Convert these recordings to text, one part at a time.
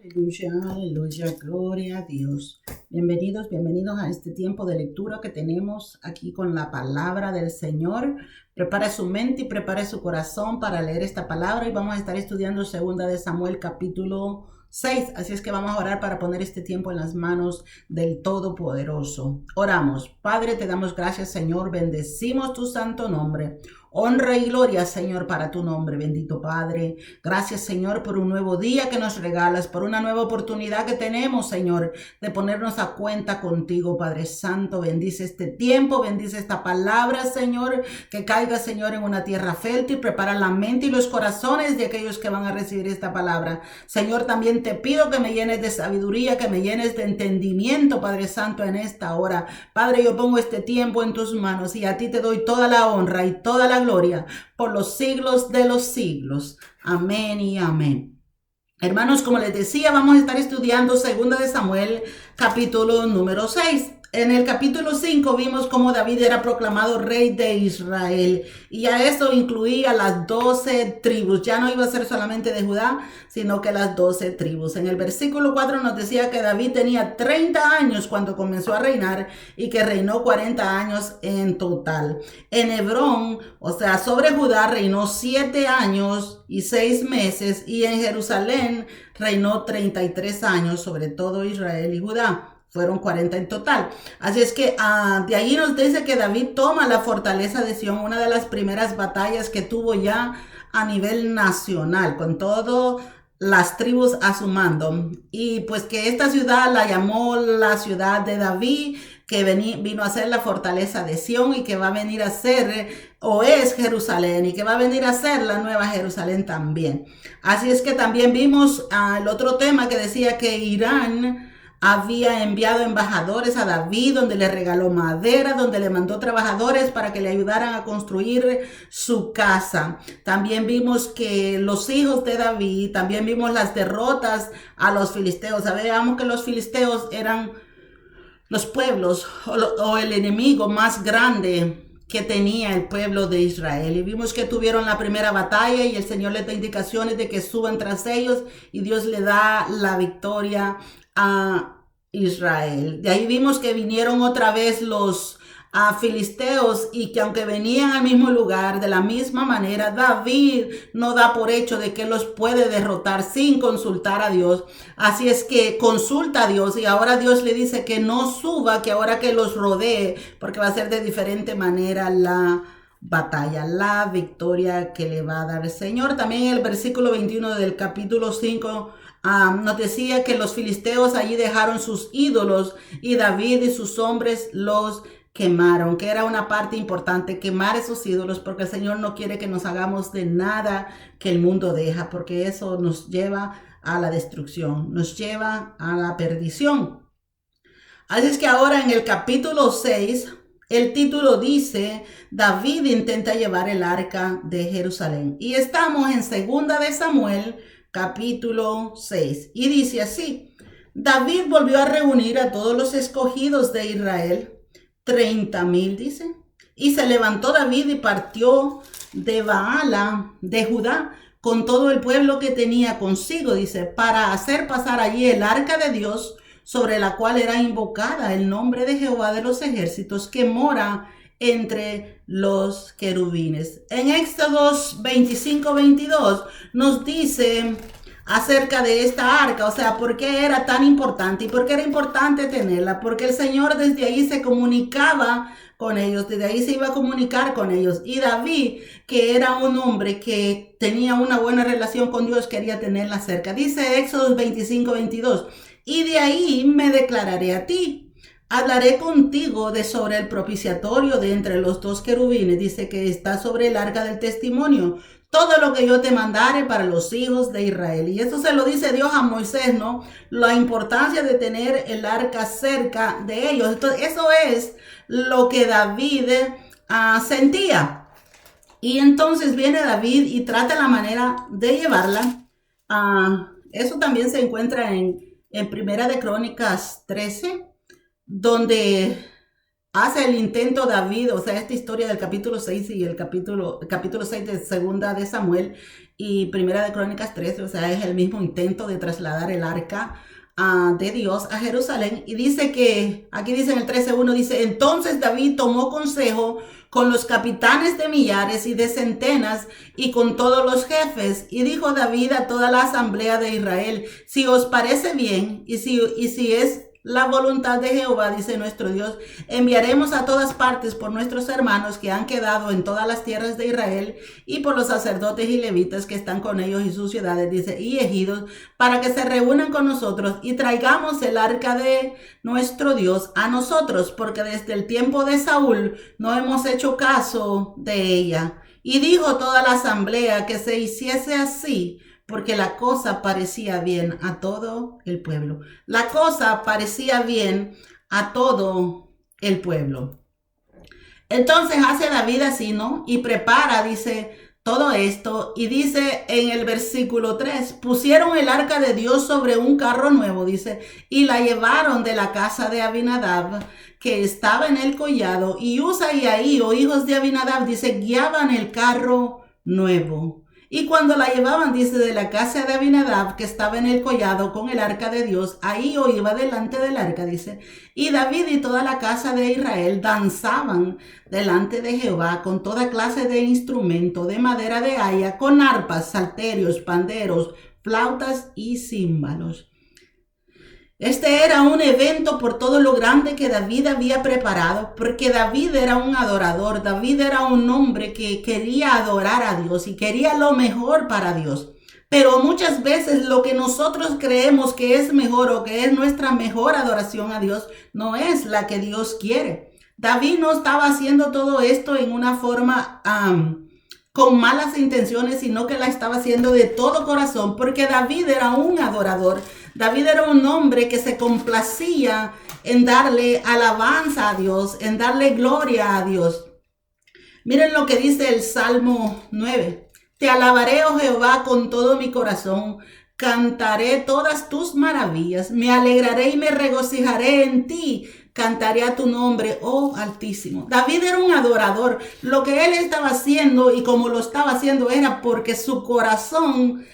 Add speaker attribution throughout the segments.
Speaker 1: Aleluya, aleluya, gloria a Dios. Bienvenidos a este tiempo de lectura que tenemos aquí con la palabra del Señor. Prepare su mente y prepare su corazón para leer esta palabra y vamos a estar estudiando 2 Samuel capítulo 6. Así es que vamos a orar para poner este tiempo en las manos del Todopoderoso. Oramos. Padre, te damos gracias, Señor. Bendecimos tu santo nombre. Honra y gloria, Señor, para tu nombre, bendito Padre. Gracias, Señor, por un nuevo día que nos regalas, por una nueva oportunidad que tenemos, Señor, de ponernos a cuenta contigo, Padre Santo. Bendice este tiempo, bendice esta palabra, Señor, que caiga, Señor, en una tierra fértil. Prepara la mente y los corazones de aquellos que van a recibir esta palabra. Señor, también te pido que me llenes de sabiduría, que me llenes de entendimiento, Padre Santo, en esta hora. Padre, yo pongo este tiempo en tus manos y a ti te doy toda la honra y toda la gloria por los siglos de los siglos. Amén y amén. Hermanos, como les decía, vamos a estar estudiando 2 Samuel, capítulo número 6. En el capítulo 5 vimos cómo David era proclamado rey de Israel y a eso incluía las 12 tribus. Ya no iba a ser solamente de Judá, sino que las 12 tribus. En el versículo 4 nos decía que David tenía 30 años cuando comenzó a reinar y que reinó 40 años en total. En Hebrón, o sea, sobre Judá reinó 7 años y 6 meses y en Jerusalén reinó 33 años sobre todo Israel y Judá. Fueron 40 en total. Así es que de ahí nos dice que David toma la fortaleza de Sión, una de las primeras batallas que tuvo ya a nivel nacional, con todas las tribus a su mando. Y pues que esta ciudad la llamó la ciudad de David, que vino a ser la fortaleza de Sión y que va a venir a ser, o es Jerusalén, y que va a venir a ser la nueva Jerusalén también. Así es que también vimos el otro tema que decía que Irán había enviado embajadores a David, donde le regaló madera, donde le mandó trabajadores para que le ayudaran a construir su casa. También vimos que los hijos de David, también vimos las derrotas a los filisteos. Sabíamos que los filisteos eran los pueblos o el enemigo más grande que tenía el pueblo de Israel. Y vimos que tuvieron la primera batalla y el Señor les da indicaciones de que suban tras ellos y Dios le da la victoria a Israel. De ahí vimos que vinieron otra vez los filisteos y que aunque venían al mismo lugar, de la misma manera, David no da por hecho de que los puede derrotar sin consultar a Dios. Así es que consulta a Dios y ahora Dios le dice que no suba, que ahora que los rodee, porque va a ser de diferente manera la batalla, la victoria que le va a dar el Señor. También en el versículo 21 del capítulo 5 nos decía que los filisteos allí dejaron sus ídolos y David y sus hombres los quemaron, que era una parte importante, quemar esos ídolos, porque el Señor no quiere que nos hagamos de nada que el mundo deja, porque eso nos lleva a la destrucción, nos lleva a la perdición. Así es que ahora en el capítulo 6, el título dice, David intenta llevar el arca de Jerusalén. Y estamos en 2 Samuel, capítulo 6. Y dice así, David volvió a reunir a todos los escogidos de Israel, 30,000 dice. Y se levantó David y partió de Baala, de Judá, con todo el pueblo que tenía consigo, dice, para hacer pasar allí el arca de Dios, sobre la cual era invocada el nombre de Jehová de los ejércitos, que mora entre los querubines. En Éxodos 25-22 nos dice acerca de esta arca, o sea, por qué era tan importante y por qué era importante tenerla, porque el Señor desde ahí se comunicaba con ellos, desde ahí se iba a comunicar con ellos, y David, que era un hombre que tenía una buena relación con Dios, quería tenerla cerca. Dice Éxodos 25-22, y de ahí me declararé a ti, hablaré contigo de sobre el propiciatorio de entre los dos querubines, dice que está sobre el arca del testimonio, todo lo que yo te mandare para los hijos de Israel. Y eso se lo dice Dios a Moisés, ¿no? La importancia de tener el arca cerca de ellos. Entonces, eso es lo que David sentía. Y entonces viene David y trata la manera de llevarla. Eso también se encuentra en Primera de Crónicas 13, donde hace el intento David, o sea, esta historia del capítulo 6 y el capítulo 6 de segunda de Samuel y primera de Crónicas 13, o sea, es el mismo intento de trasladar el arca de Dios a Jerusalén. Y dice que, aquí dice en el 13:1, dice, entonces David tomó consejo con los capitanes de millares y de centenas y con todos los jefes. Y dijo David a toda la asamblea de Israel, si os parece bien y si es la voluntad de Jehová, dice nuestro Dios, enviaremos a todas partes por nuestros hermanos que han quedado en todas las tierras de Israel y por los sacerdotes y levitas que están con ellos y sus ciudades, dice, y ejidos, para que se reúnan con nosotros y traigamos el arca de nuestro Dios a nosotros, porque desde el tiempo de Saúl no hemos hecho caso de ella. Y dijo toda la asamblea que se hiciese así, porque la cosa parecía bien a todo el pueblo. La cosa parecía bien a todo el pueblo. Entonces hace David así, ¿no? Y prepara, dice, todo esto. Y dice en el versículo 3, pusieron el arca de Dios sobre un carro nuevo, dice, y la llevaron de la casa de Abinadab, que estaba en el collado. Y Usa y Ahío, hijos de Abinadab, dice, guiaban el carro nuevo. Y cuando la llevaban, dice, de la casa de Abinadab, que estaba en el collado con el arca de Dios, Ahío iba delante del arca, dice, y David y toda la casa de Israel danzaban delante de Jehová con toda clase de instrumento de madera de haya, con arpas, salterios, panderos, flautas y címbalos. Este era un evento por todo lo grande que David había preparado, porque David era un adorador, David era un hombre que quería adorar a Dios y quería lo mejor para Dios. Pero muchas veces lo que nosotros creemos que es mejor o que es nuestra mejor adoración a Dios no es la que Dios quiere. David no estaba haciendo todo esto en una forma con malas intenciones, sino que la estaba haciendo de todo corazón, porque David era un adorador. David era un hombre que se complacía en darle alabanza a Dios, en darle gloria a Dios. Miren lo que dice el Salmo 9. Te alabaré, oh Jehová, con todo mi corazón. Cantaré todas tus maravillas. Me alegraré y me regocijaré en ti. Cantaré a tu nombre, oh Altísimo. David era un adorador. Lo que él estaba haciendo y como lo estaba haciendo era porque su corazón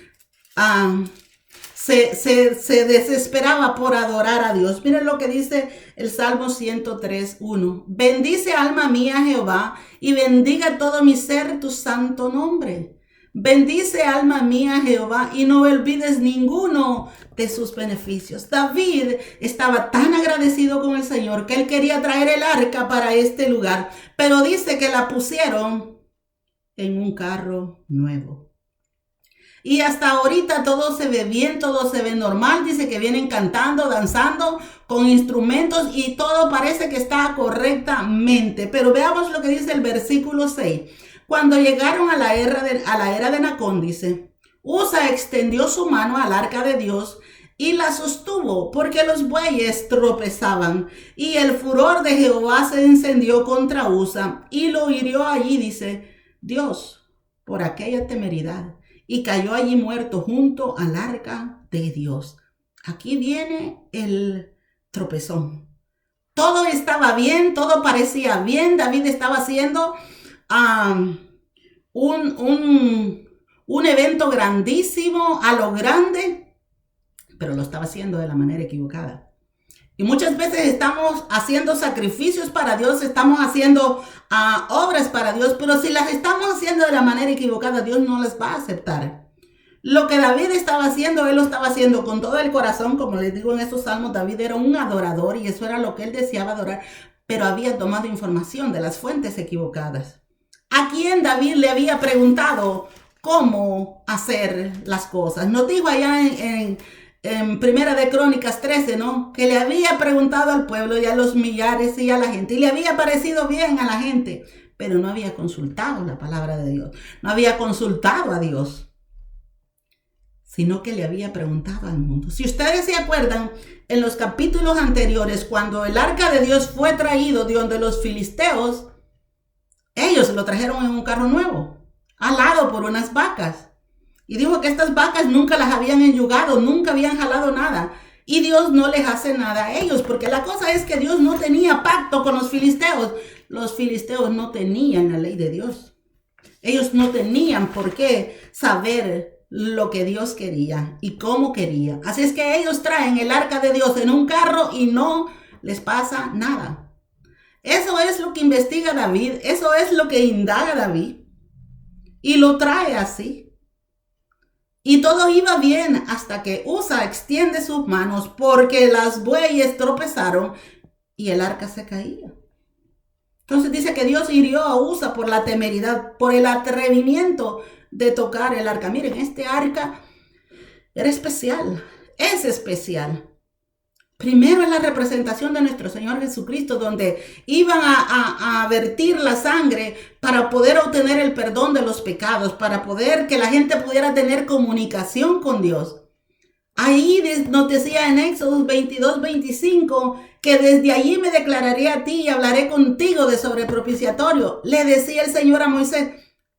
Speaker 1: se desesperaba por adorar a Dios. Miren lo que dice el Salmo 103:1. Bendice alma mía Jehová y bendiga todo mi ser tu santo nombre. Bendice alma mía Jehová y no olvides ninguno de sus beneficios. David estaba tan agradecido con el Señor que él quería traer el arca para este lugar, pero dice que la pusieron en un carro nuevo. Y hasta ahorita todo se ve bien, todo se ve normal. Dice que vienen cantando, danzando con instrumentos y todo parece que está correctamente. Pero veamos lo que dice el versículo 6. Cuando llegaron a la era de Nacón, dice, Usa extendió su mano al arca de Dios y la sostuvo, porque los bueyes tropezaban. Y el furor de Jehová se encendió contra Usa y lo hirió allí, dice, Dios, por aquella temeridad. Y cayó allí muerto junto al arca de Dios. Aquí viene el tropezón. Todo estaba bien, todo parecía bien. David estaba haciendo un evento grandísimo, a lo grande, pero lo estaba haciendo de la manera equivocada. Y muchas veces estamos haciendo sacrificios para Dios, estamos haciendo obras para Dios, pero si las estamos haciendo de la manera equivocada, Dios no las va a aceptar. Lo que David estaba haciendo, él lo estaba haciendo con todo el corazón, como les digo en estos salmos, David era un adorador y eso era lo que él deseaba adorar, pero había tomado información de las fuentes equivocadas. ¿A quién David le había preguntado cómo hacer las cosas? Nos dijo allá en Primera de Crónicas 13, ¿no? Que le había preguntado al pueblo y a los millares y a la gente. Y le había parecido bien a la gente, pero no había consultado la palabra de Dios. No había consultado a Dios, sino que le había preguntado al mundo. Si ustedes se acuerdan, en los capítulos anteriores, cuando el arca de Dios fue traído de donde los filisteos, ellos lo trajeron en un carro nuevo, alado por unas vacas. Y dijo que estas vacas nunca las habían enyugado, nunca habían jalado nada. y Dios no les hace nada a ellos, porque la cosa es que Dios no tenía pacto con los filisteos. Los filisteos no tenían la ley de Dios. Ellos no tenían por qué saber lo que Dios quería y cómo quería. Así es que ellos traen el arca de Dios en un carro y no les pasa nada. Eso es lo que investiga David, eso es lo que indaga David y lo trae así. Y todo iba bien hasta que Usa extiende sus manos porque las bueyes tropezaron y el arca se caía. Entonces dice que Dios hirió a Usa por la temeridad, por el atrevimiento de tocar el arca. Miren, este arca era especial, es especial. Primero es la representación de nuestro Señor Jesucristo, donde iban a vertir la sangre para poder obtener el perdón de los pecados, para poder que la gente pudiera tener comunicación con Dios. Ahí nos decía en Éxodo 22:25 que desde allí me declararé a ti y hablaré contigo de sobre propiciatorio. Le decía el Señor a Moisés,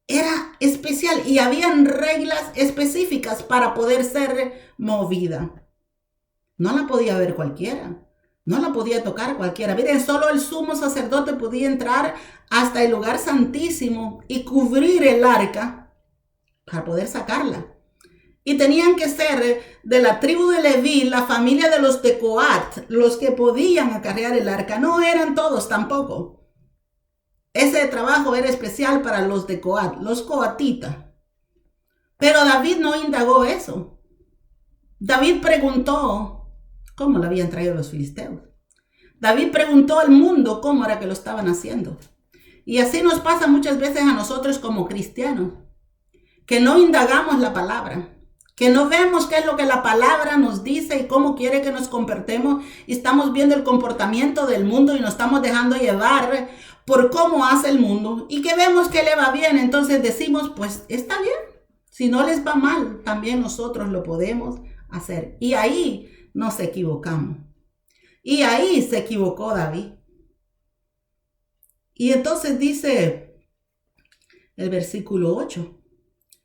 Speaker 1: era especial y habían reglas específicas para poder ser movida. No la podía ver cualquiera, no la podía tocar cualquiera. Miren, solo el sumo sacerdote podía entrar hasta el lugar santísimo y cubrir el arca para poder sacarla. Y tenían que ser de la tribu de Leví, la familia de los de Coat, los que podían acarrear el arca. No eran todos tampoco. Ese trabajo era especial para los de Coat, los coatitas. Pero David no indagó eso. David preguntó cómo lo habían traído los filisteos. David preguntó al mundo cómo era que lo estaban haciendo. Y así nos pasa muchas veces a nosotros como cristianos, que no indagamos la palabra, que no vemos qué es lo que la palabra nos dice y cómo quiere que nos comportemos, y estamos viendo el comportamiento del mundo y nos estamos dejando llevar por cómo hace el mundo, y que vemos que le va bien, entonces decimos, pues está bien. Si no les va mal, también nosotros lo podemos hacer. Y ahí nos equivocamos. Y ahí se equivocó David. Y entonces dice el versículo 8.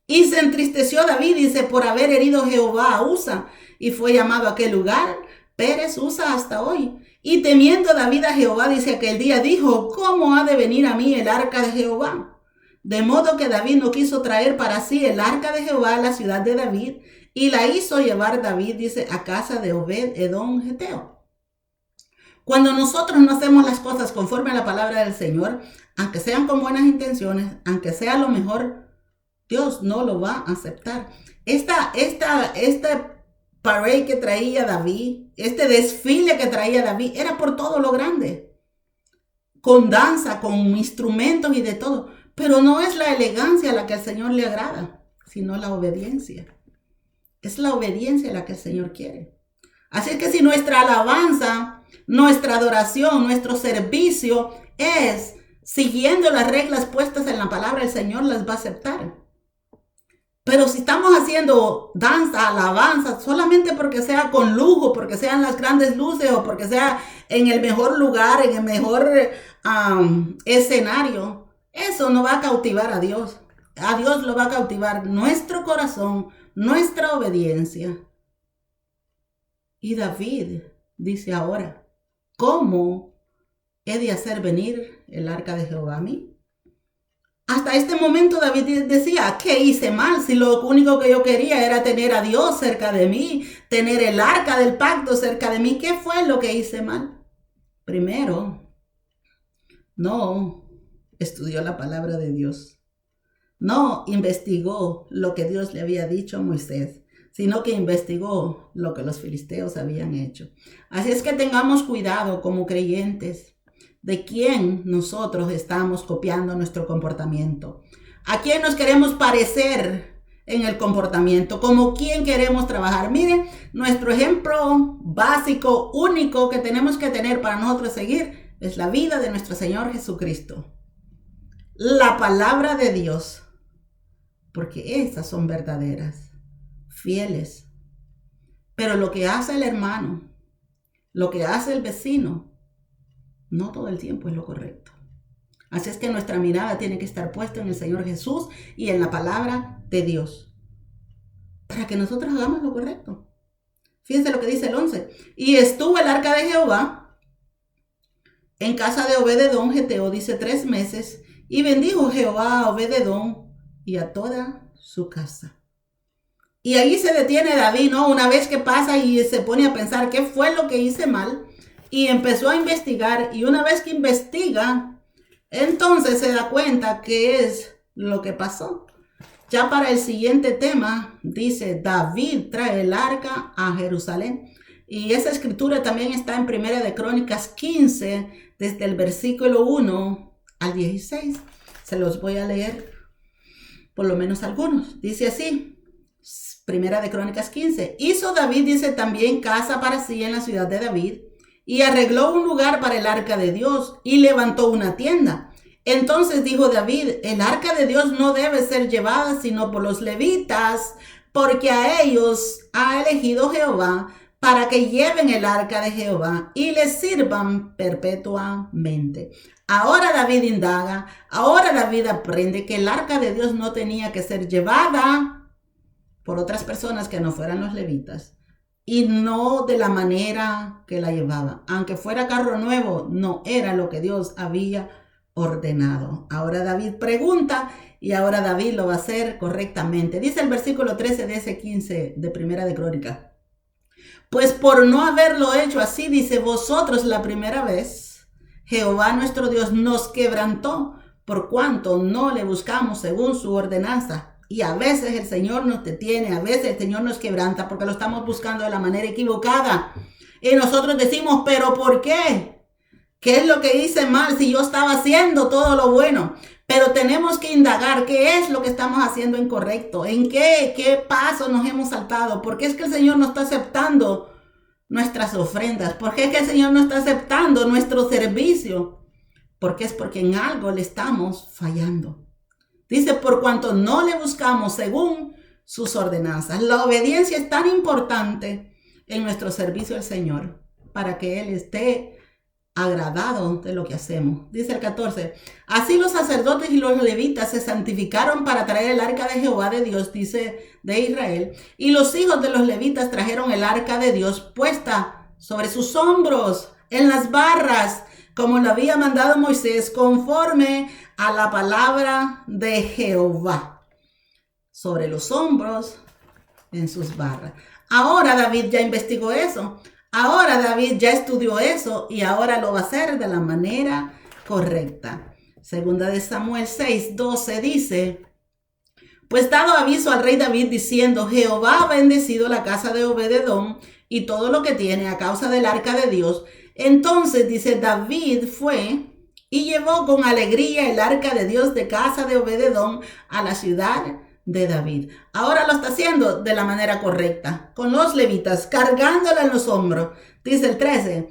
Speaker 1: Y se entristeció David, dice, por haber herido Jehová a Usa, y fue llamado a aquel lugar Pérez Usa hasta hoy. Y temiendo David a Jehová, dice, aquel día dijo, ¿cómo ha de venir a mí el arca de Jehová? De modo que David no quiso traer para sí el arca de Jehová a la ciudad de David, y la hizo llevar David, dice, a casa de Obed Edom Geteo. Cuando nosotros no hacemos las cosas conforme a la palabra del Señor, aunque sean con buenas intenciones, aunque sea lo mejor, Dios no lo va a aceptar. Este parade que traía David, este desfile que traía David, era por todo lo grande, con danza, con instrumentos y de todo. Pero no es la elegancia a la que al Señor le agrada, sino la obediencia. Es la obediencia la que el Señor quiere. Así es que si nuestra alabanza, nuestra adoración, nuestro servicio es siguiendo las reglas puestas en la palabra, el Señor las va a aceptar. Pero si estamos haciendo danza, alabanza, solamente porque sea con lujo, porque sean las grandes luces o porque sea en el mejor lugar, en el mejor escenario, eso no va a cautivar a Dios. A Dios lo va a cautivar nuestro corazón, nuestra obediencia. Y David dice ahora, ¿cómo he de hacer venir el arca de Jehová a mí? Hasta este momento David decía, ¿qué hice mal? Si lo único que yo quería era tener a Dios cerca de mí, tener el arca del pacto cerca de mí. ¿Qué fue lo que hice mal? Primero, no estudió la palabra de Dios. No investigó lo que Dios le había dicho a Moisés, sino que investigó lo que los filisteos habían hecho. Así es que tengamos cuidado como creyentes de quién nosotros estamos copiando nuestro comportamiento, a quién nos queremos parecer en el comportamiento, como quién queremos trabajar. Miren, nuestro ejemplo básico, único que tenemos que tener para nosotros seguir es la vida de nuestro Señor Jesucristo, la palabra de Dios, porque estas son verdaderas, fieles. Pero lo que hace el hermano, lo que hace el vecino, no todo el tiempo es lo correcto. Así es que nuestra mirada tiene que estar puesta en el Señor Jesús y en la palabra de Dios, para que nosotros hagamos lo correcto. Fíjense lo que dice el 11. Y estuvo el arca de Jehová en casa de Obed-edom geteo, dice 3 meses. Y bendijo Jehová a Obed-edom y a toda su casa. Y ahí se detiene David, ¿no? Una vez que pasa y se pone a pensar qué fue lo que hice mal. Y empezó a investigar. Y una vez que investiga, entonces se da cuenta qué es lo que pasó. Ya para el siguiente tema, dice, David trae el arca a Jerusalén. Y esa escritura también está en Primera de Crónicas 15, desde el versículo 1 al 16. Se los voy a leer, por lo menos algunos. Dice así, Primera de Crónicas 15. Hizo David, dice, también casa para sí en la ciudad de David, y arregló un lugar para el arca de Dios, y levantó una tienda. Entonces dijo David, el arca de Dios no debe ser llevada sino por los levitas, porque a ellos ha elegido Jehová para que lleven el arca de Jehová y les sirvan perpetuamente. Ahora David indaga, ahora David aprende que el arca de Dios no tenía que ser llevada por otras personas que no fueran los levitas, y no de la manera que la llevaba. Aunque fuera carro nuevo, no era lo que Dios había ordenado. Ahora David pregunta y ahora David lo va a hacer correctamente. Dice el versículo 13 de ese 15 de Primera de Crónica. Pues por no haberlo hecho así, dice, vosotros la primera vez, Jehová nuestro Dios nos quebrantó, por cuanto no le buscamos según su ordenanza. Y a veces el Señor nos detiene, a veces el Señor nos quebranta porque lo estamos buscando de la manera equivocada. Y nosotros decimos, ¿pero por qué? ¿Qué es lo que hice mal si yo estaba haciendo todo lo bueno? Pero tenemos que indagar qué es lo que estamos haciendo incorrecto, en qué paso nos hemos saltado, por qué es que el Señor no está aceptando nuestras ofrendas, por qué es que el Señor no está aceptando nuestro servicio, porque es porque en algo le estamos fallando. Dice, por cuanto no le buscamos según sus ordenanzas. La obediencia es tan importante en nuestro servicio al Señor para que Él esté agradado de lo que hacemos. Dice el 14, así los sacerdotes y los levitas se santificaron para traer el arca de Jehová de Dios, dice, de Israel, y los hijos de los levitas trajeron el arca de Dios puesta sobre sus hombros, en las barras, como lo había mandado Moisés, conforme a la palabra de Jehová, sobre los hombros, en sus barras. Ahora David ya investigó eso. Ahora David ya estudió eso y ahora lo va a hacer de la manera correcta. Segunda de Samuel 6:12 dice, pues dado aviso al rey David diciendo, Jehová ha bendecido la casa de Obed-edom y todo lo que tiene a causa del arca de Dios. Entonces dice, David fue y llevó con alegría el arca de Dios de casa de Obed-edom a la ciudad de David. Ahora lo está haciendo de la manera correcta, con los levitas, cargándola en los hombros. Dice el 13,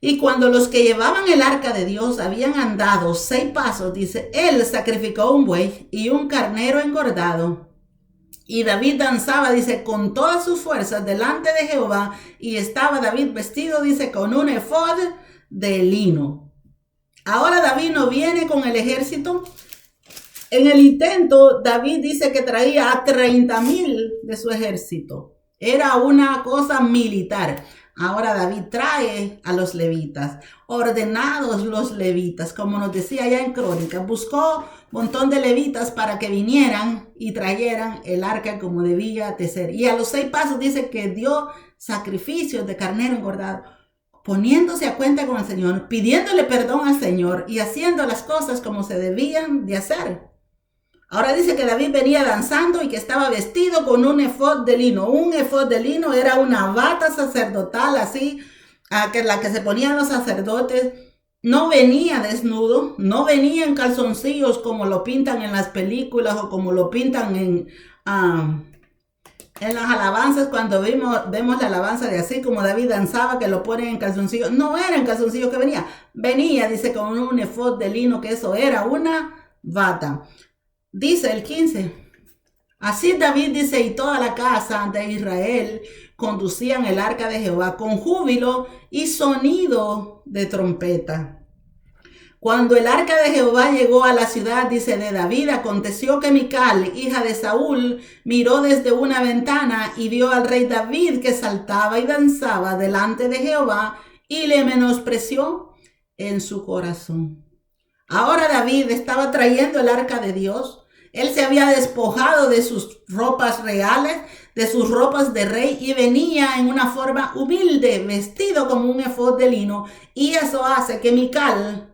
Speaker 1: y cuando los que llevaban el arca de Dios habían andado 6 pasos, dice, él sacrificó un buey y un carnero engordado. Y David danzaba, dice, con todas sus fuerzas delante de Jehová, y estaba David vestido, dice, con un efod de lino. Ahora David no viene con el ejército. En el intento, David dice que traía a 30,000 de su ejército. Era una cosa militar. Ahora David trae a los levitas, ordenados los levitas, como nos decía ya en Crónicas. Buscó un montón de levitas para que vinieran y trajeran el arca como debía de ser. Y a los 6 pasos dice que dio sacrificios de carnero engordado, poniéndose a cuenta con el Señor, pidiéndole perdón al Señor y haciendo las cosas como se debían de hacer. Ahora dice que David venía danzando y que estaba vestido con un efod de lino. Un efod de lino era una bata sacerdotal así, que la que se ponían los sacerdotes. No venía desnudo, no venía en calzoncillos como lo pintan en las películas o como lo pintan en las alabanzas, cuando vemos la alabanza de así como David danzaba, que lo ponen en calzoncillos. No era en calzoncillos que venía. Venía, dice, con un efod de lino, que eso era una bata. Dice el 15, así David dice, y toda la casa de Israel conducían el arca de Jehová con júbilo y sonido de trompeta. Cuando el arca de Jehová llegó a la ciudad, dice, de David, aconteció que Mical, hija de Saúl, miró desde una ventana y vio al rey David que saltaba y danzaba delante de Jehová y le menospreció en su corazón. Ahora David estaba trayendo el arca de Dios. Él se había despojado de sus ropas reales, de sus ropas de rey, y venía en una forma humilde, vestido como un efod de lino. Y eso hace que Mical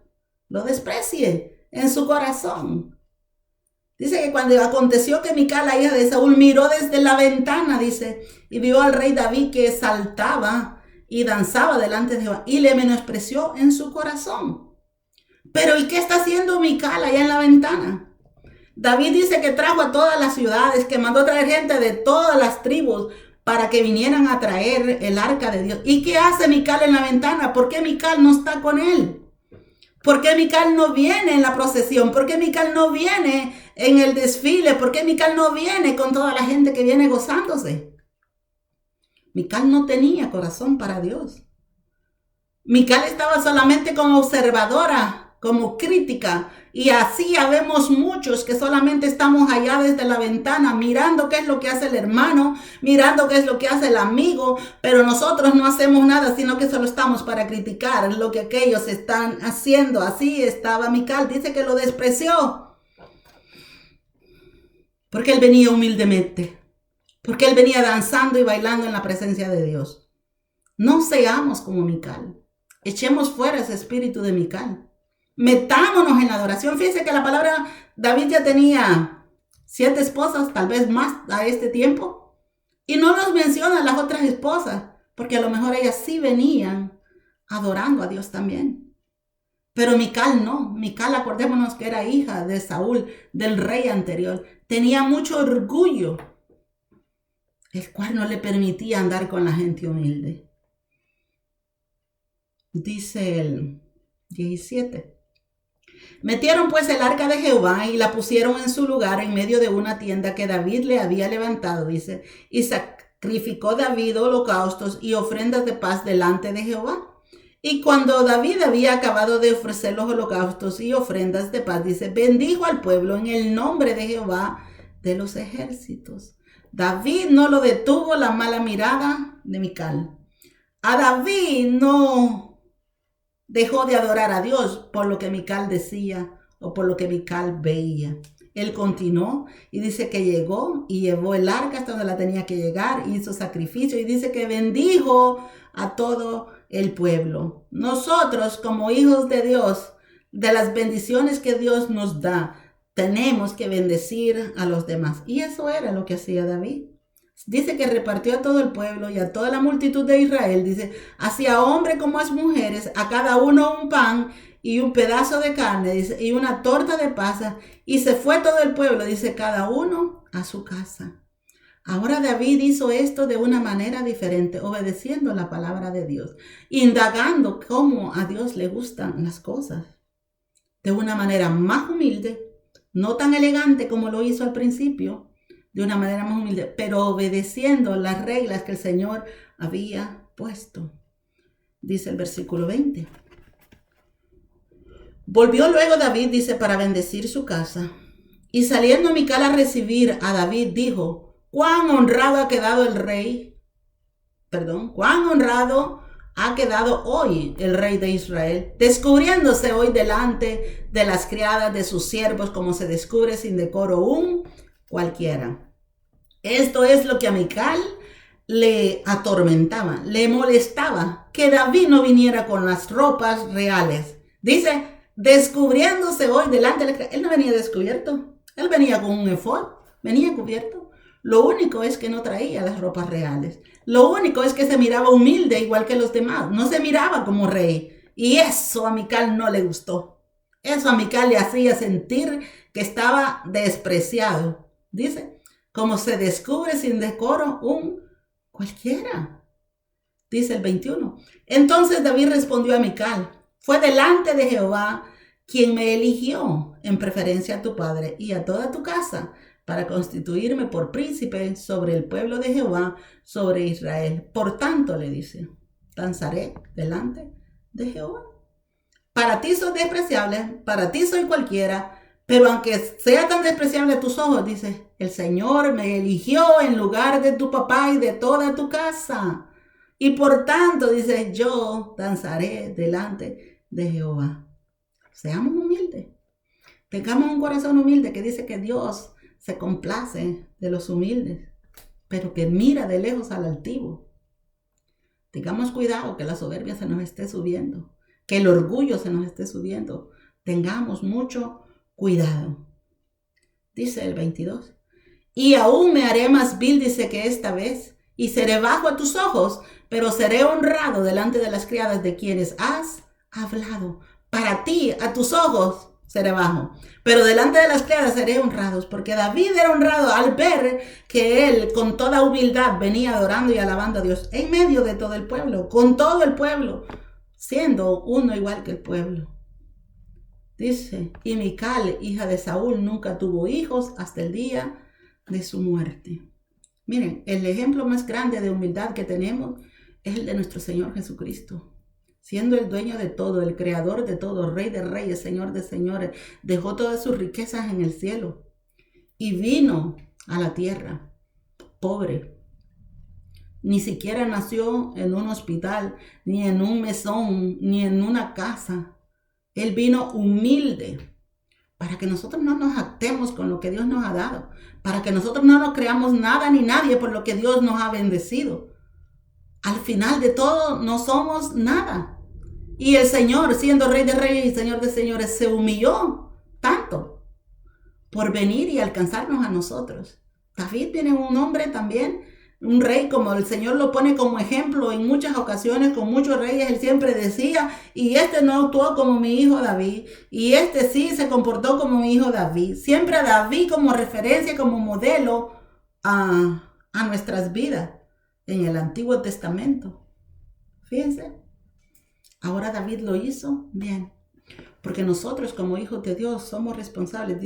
Speaker 1: lo desprecie en su corazón. Dice que cuando aconteció que Mical, la hija de Saúl, miró desde la ventana, dice, y vio al rey David que saltaba y danzaba delante de Jehová, y le menospreció en su corazón. Pero ¿y qué está haciendo Mical allá en la ventana? David dice que trajo a todas las ciudades, que mandó traer gente de todas las tribus para que vinieran a traer el arca de Dios. ¿Y qué hace Mical en la ventana? ¿Por qué Mical no está con él? ¿Por qué Mical no viene en la procesión? ¿Por qué Mical no viene en el desfile? ¿Por qué Mical no viene con toda la gente que viene gozándose? Mical no tenía corazón para Dios. Mical estaba solamente como observadora, como crítica. Y así habemos muchos que solamente estamos allá desde la ventana mirando qué es lo que hace el hermano, mirando qué es lo que hace el amigo, pero nosotros no hacemos nada, sino que solo estamos para criticar lo que aquellos están haciendo. Así estaba Mical, dice que lo despreció, porque él venía humildemente, porque él venía danzando y bailando en la presencia de Dios. No seamos como Mical, echemos fuera ese espíritu de Mical. Metámonos en la adoración. Fíjense que la palabra, David ya tenía 7 esposas, tal vez más a este tiempo. Y no nos menciona las otras esposas, porque a lo mejor ellas sí venían adorando a Dios también. Pero Mical no. Mical, acordémonos que era hija de Saúl, del rey anterior. Tenía mucho orgullo, el cual no le permitía andar con la gente humilde. Dice el 17. Metieron pues el arca de Jehová y la pusieron en su lugar en medio de una tienda que David le había levantado, dice, y sacrificó David holocaustos y ofrendas de paz delante de Jehová. Y cuando David había acabado de ofrecer los holocaustos y ofrendas de paz, dice, bendijo al pueblo en el nombre de Jehová de los ejércitos. David no lo detuvo la mala mirada de Mical. A David no dejó de adorar a Dios por lo que Mical decía o por lo que Mical veía. Él continuó y dice que llegó y llevó el arca hasta donde la tenía que llegar, hizo sacrificio y dice que bendijo a todo el pueblo. Nosotros, como hijos de Dios, de las bendiciones que Dios nos da, tenemos que bendecir a los demás. Y eso era lo que hacía David. Dice que repartió a todo el pueblo y a toda la multitud de Israel, dice, hacia hombres como a mujeres, a cada uno un pan y un pedazo de carne, dice, y una torta de pasas, y se fue todo el pueblo, dice, cada uno a su casa. Ahora David hizo esto de una manera diferente, obedeciendo la palabra de Dios, indagando cómo a Dios le gustan las cosas, de una manera más humilde, no tan elegante como lo hizo al principio, de una manera más humilde, pero obedeciendo las reglas que el Señor había puesto. Dice el versículo 20. Volvió luego David, dice, para bendecir su casa. Y saliendo Mical a recibir a David, dijo, cuán honrado ha quedado el rey, cuán honrado ha quedado hoy el rey de Israel, descubriéndose hoy delante de las criadas de sus siervos, como se descubre sin decoro un cualquiera. Esto es lo que a Mical le atormentaba, le molestaba, que David no viniera con las ropas reales. Dice, descubriéndose hoy delante de la... Él no venía descubierto, él venía con un efod, venía cubierto. Lo único es que no traía las ropas reales. Lo único es que se miraba humilde igual que los demás, no se miraba como rey. Y eso a Mical no le gustó. Eso a Mical le hacía sentir que estaba despreciado. Dice, como se descubre sin decoro un cualquiera. Dice el 21. Entonces David respondió a Mical, fue delante de Jehová quien me eligió en preferencia a tu padre y a toda tu casa para constituirme por príncipe sobre el pueblo de Jehová, sobre Israel. Por tanto, le dice, danzaré delante de Jehová. Para ti soy despreciable, para ti soy cualquiera, pero aunque sea tan despreciable a tus ojos, dice, el Señor me eligió en lugar de tu papá y de toda tu casa. Y por tanto, dice, yo danzaré delante de Jehová. Seamos humildes. Tengamos un corazón humilde que dice que Dios se complace de los humildes, pero que mira de lejos al altivo. Tengamos cuidado que la soberbia se nos esté subiendo, que el orgullo se nos esté subiendo. Tengamos mucho cuidado. Dice el 22. Y aún me haré más vil, dice, que esta vez, y seré bajo a tus ojos, pero seré honrado delante de las criadas de quienes has hablado. Para ti, a tus ojos, seré bajo, pero delante de las criadas seré honrados, porque David era honrado al ver que él con toda humildad venía adorando y alabando a Dios en medio de todo el pueblo, con todo el pueblo, siendo uno igual que el pueblo. Dice, y Mical, hija de Saúl, nunca tuvo hijos hasta el día de su muerte. Miren, el ejemplo más grande de humildad que tenemos es el de nuestro Señor Jesucristo. Siendo el dueño de todo, el creador de todo, rey de reyes, señor de señores, dejó todas sus riquezas en el cielo y vino a la tierra pobre. Ni siquiera nació en un hospital, ni en un mesón, ni en una casa. Él vino humilde para que nosotros no nos jactemos con lo que Dios nos ha dado, para que nosotros no nos creamos nada ni nadie por lo que Dios nos ha bendecido. Al final de todo, no somos nada. Y el Señor, siendo Rey de Reyes y Señor de Señores, se humilló tanto por venir y alcanzarnos a nosotros. David tiene un hombre también, un rey, como el Señor lo pone como ejemplo en muchas ocasiones, con muchos reyes. Él siempre decía, y este no actuó como mi hijo David, y este sí se comportó como mi hijo David. Siempre a David como referencia, como modelo a nuestras vidas en el Antiguo Testamento. Fíjense. Ahora David lo hizo bien, porque nosotros como hijos de Dios somos responsables.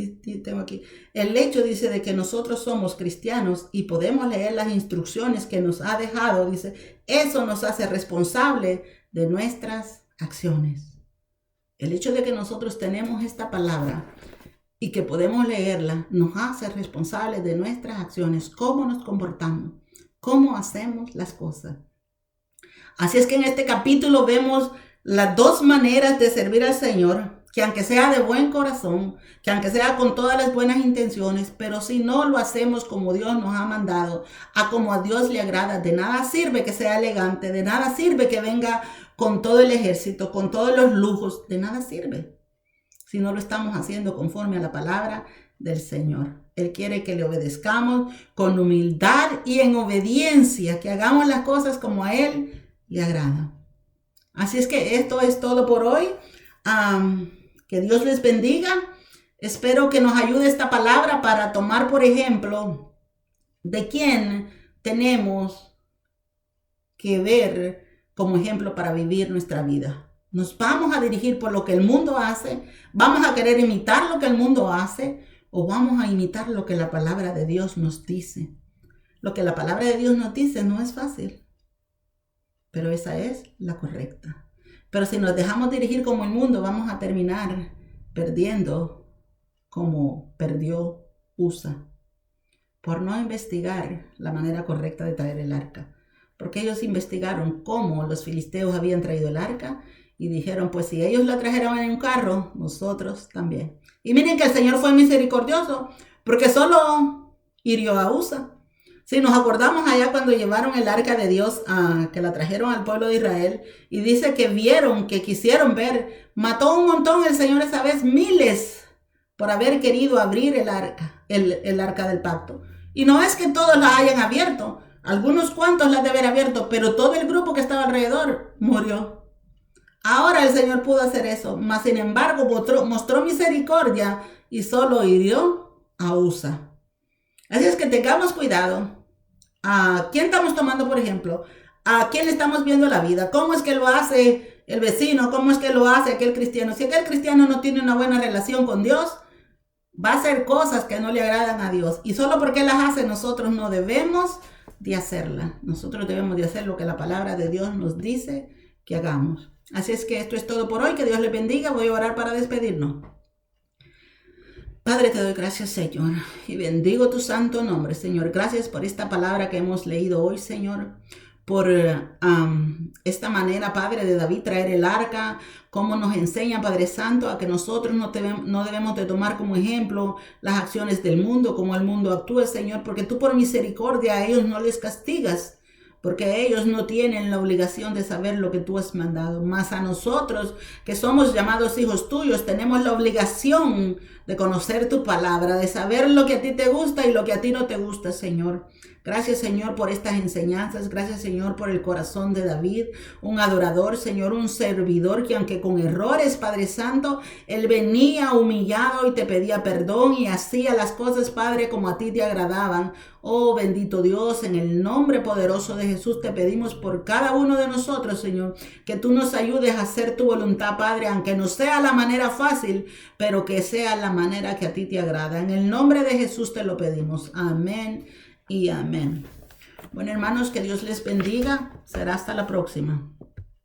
Speaker 1: Tengo aquí el hecho, dice, de que nosotros somos cristianos y podemos leer las instrucciones que nos ha dejado, dice, eso nos hace responsable de nuestras acciones. El hecho de que nosotros tenemos esta palabra y que podemos leerla nos hace responsables de nuestras acciones, cómo nos comportamos, cómo hacemos las cosas. Así es que en este capítulo vemos las dos maneras de servir al Señor, que aunque sea de buen corazón, que aunque sea con todas las buenas intenciones, pero si no lo hacemos como Dios nos ha mandado, a como a Dios le agrada, de nada sirve que sea elegante, de nada sirve que venga con todo el ejército, con todos los lujos, de nada sirve si no lo estamos haciendo conforme a la palabra del Señor. Él quiere que le obedezcamos con humildad y en obediencia, que hagamos las cosas como a Él le agrada. Así es que esto es todo por hoy. Que Dios les bendiga. Espero que nos ayude esta palabra para tomar, por ejemplo, de quién tenemos que ver como ejemplo para vivir nuestra vida. Nos vamos a dirigir por lo que el mundo hace, vamos a querer imitar lo que el mundo hace, o vamos a imitar lo que la palabra de Dios nos dice. Lo que la palabra de Dios nos dice no es fácil, pero esa es la correcta. Pero si nos dejamos dirigir como el mundo, vamos a terminar perdiendo como perdió Usa, por no investigar la manera correcta de traer el arca. Porque ellos investigaron cómo los filisteos habían traído el arca y dijeron, pues si ellos la trajeron en un carro, nosotros también. Y miren que el Señor fue misericordioso, porque solo hirió a Usa. Si nos acordamos allá cuando llevaron el arca de Dios, que la trajeron al pueblo de Israel, y dice que vieron, que quisieron ver, mató un montón el Señor esa vez, miles, por haber querido abrir el arca del pacto. Y no es que todos la hayan abierto, algunos cuantos la han de haber abierto, pero todo el grupo que estaba alrededor murió. Ahora el Señor pudo hacer eso, mas sin embargo mostró misericordia y solo hirió a Usa. Así es que tengamos cuidado. ¿A quién estamos tomando, por ejemplo? ¿A quién le estamos viendo la vida? ¿Cómo es que lo hace el vecino? ¿Cómo es que lo hace aquel cristiano? Si aquel cristiano no tiene una buena relación con Dios, va a hacer cosas que no le agradan a Dios. Y solo porque las hace, nosotros no debemos de hacerlas. Nosotros debemos de hacer lo que la palabra de Dios nos dice que hagamos. Así es que esto es todo por hoy. Que Dios les bendiga. Voy a orar para despedirnos. Padre, te doy gracias, Señor, y bendigo tu santo nombre, Señor. Gracias por esta palabra que hemos leído hoy, Señor. Por esta manera, Padre, de David traer el arca, cómo nos enseña, Padre Santo, a que nosotros no debemos de tomar como ejemplo las acciones del mundo, como el mundo actúa, Señor, porque tú por misericordia a ellos no les castigas, porque ellos no tienen la obligación de saber lo que tú has mandado. Mas a nosotros, que somos llamados hijos tuyos, tenemos la obligación de conocer tu palabra, de saber lo que a ti te gusta y lo que a ti no te gusta, Señor. Gracias, Señor, por estas enseñanzas. Gracias, Señor, por el corazón de David, un adorador, Señor, un servidor que aunque con errores, Padre Santo, él venía humillado y te pedía perdón y hacía las cosas, Padre, como a ti te agradaban. Oh, bendito Dios, en el nombre poderoso de Jesús te pedimos por cada uno de nosotros, Señor, que tú nos ayudes a hacer tu voluntad, Padre, aunque no sea la manera fácil, pero que sea la manera que a ti te agrada. En el nombre de Jesús te lo pedimos. Amén y amén. Bueno, hermanos, que Dios les bendiga. Será hasta la próxima.